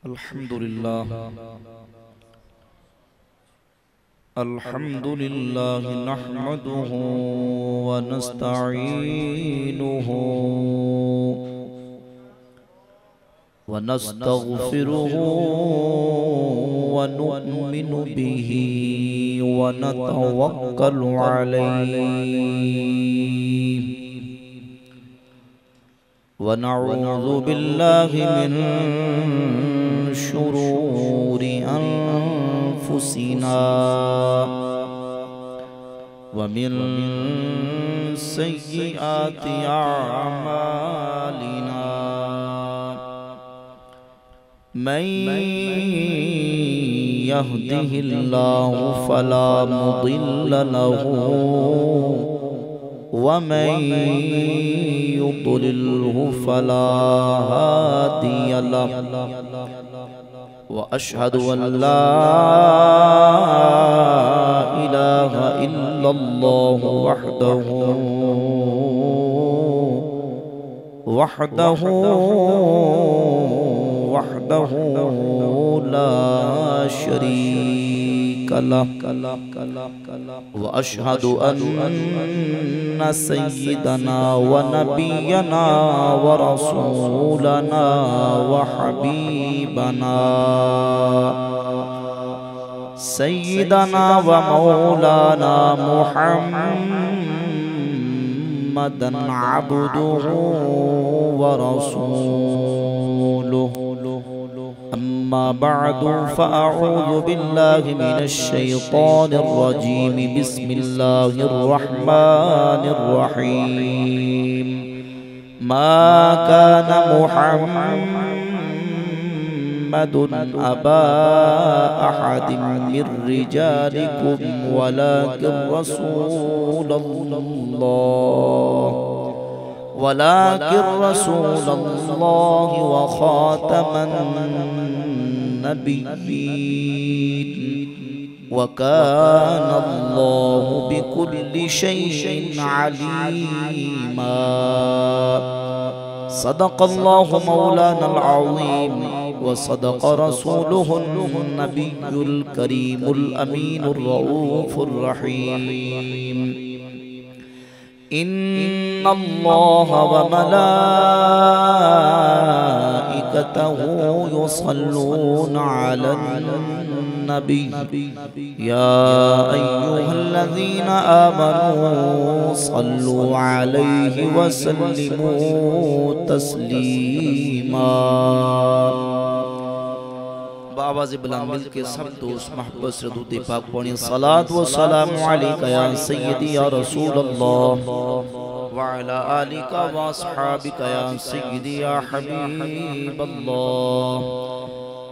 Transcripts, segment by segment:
अल्हम्दुलिल्लाह अल्हम्दुलिल्लाह नहमदुहु व नस्तईनुहु व नस्तगफिरुहु व नु'मिनु बिही व नतवक्कलु अलैहि व नऊज़ु बिल्लाहि मिन शुरूरि अनफुसिना व मिन सय्यिआति अअमालिना मन यहदिहिल्लाहु फला मुदिल्ल लहु व मन युद्लिल्हु फला हादिय लहु व अशहदु अन ला इलाहा इल्लल्लाहु वहदहु ला शरीक लहु व अशहदु अन्ना सय्यिदना व नबियना व रसूलना व हबीबना सय्यिदना व मौलाना मुहम्मदन अब्दुहु व रसूलुहु अम्मा बअदु फ़अऊज़ु बिल्लाहि मिनश शैतानिर रजीम बिस्मिल्लाहिर रहमानिर रहीम मा काना मुहम्मदुन अबा अहदिम मिर रिजालिकुम वलाकिन रसूलल्लाह व खातमन नबिय्यीन व काना अल्लाहु बिकुल्लि शैइन अलीमा सदक़ल्लाहु मौलानल अज़ीम व सदक़ रसूलुहुन नबियुल करीमुल अमीनुर रऊफुर रहीम इन्नल्लाह व मलाइकतहु युसल्लूना अलन नबी या अय्युहल्लज़ीना आमनू सल्लू अलैहि व सल्लिमू तस्लीमा। आवाज़ बुलंद मिल के सब दोस्त मोहब्बत से दुरूद पाक पढ़ें। सलात व सलाम अलैका या सय्यदी या रसूल अल्लाह व अला आलिका व अस्हाबिका या सय्यदी या हबीब अल्लाह।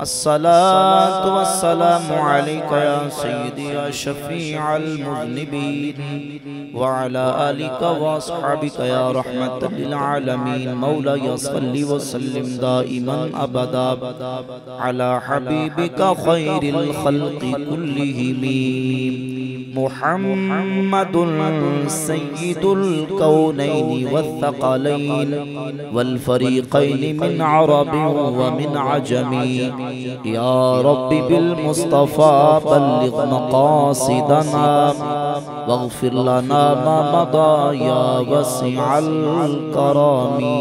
अस्सलातु वस्सलामु अलैका या सय्यदी या शफीअल मुज़निबीन व अला आलिका व अस्हाबिका या रहमतल लिल आलमीन। मौला या सल्ली व सल्लिम दाइमन अबदा अला हबीबिका खैरिल खल्क़ि कुल्लिहिम मुहम्मदुन सय्यिदुल कौनैनि वत्थक़लैन वल फ़रीक़ैन मिन अरबिन व मिन अजमी या रब्बि बिल मुस्तफ़ा बल्लिग़ मक़ासिदना वग़फ़िर लना मा मदा या वसीअल करमी।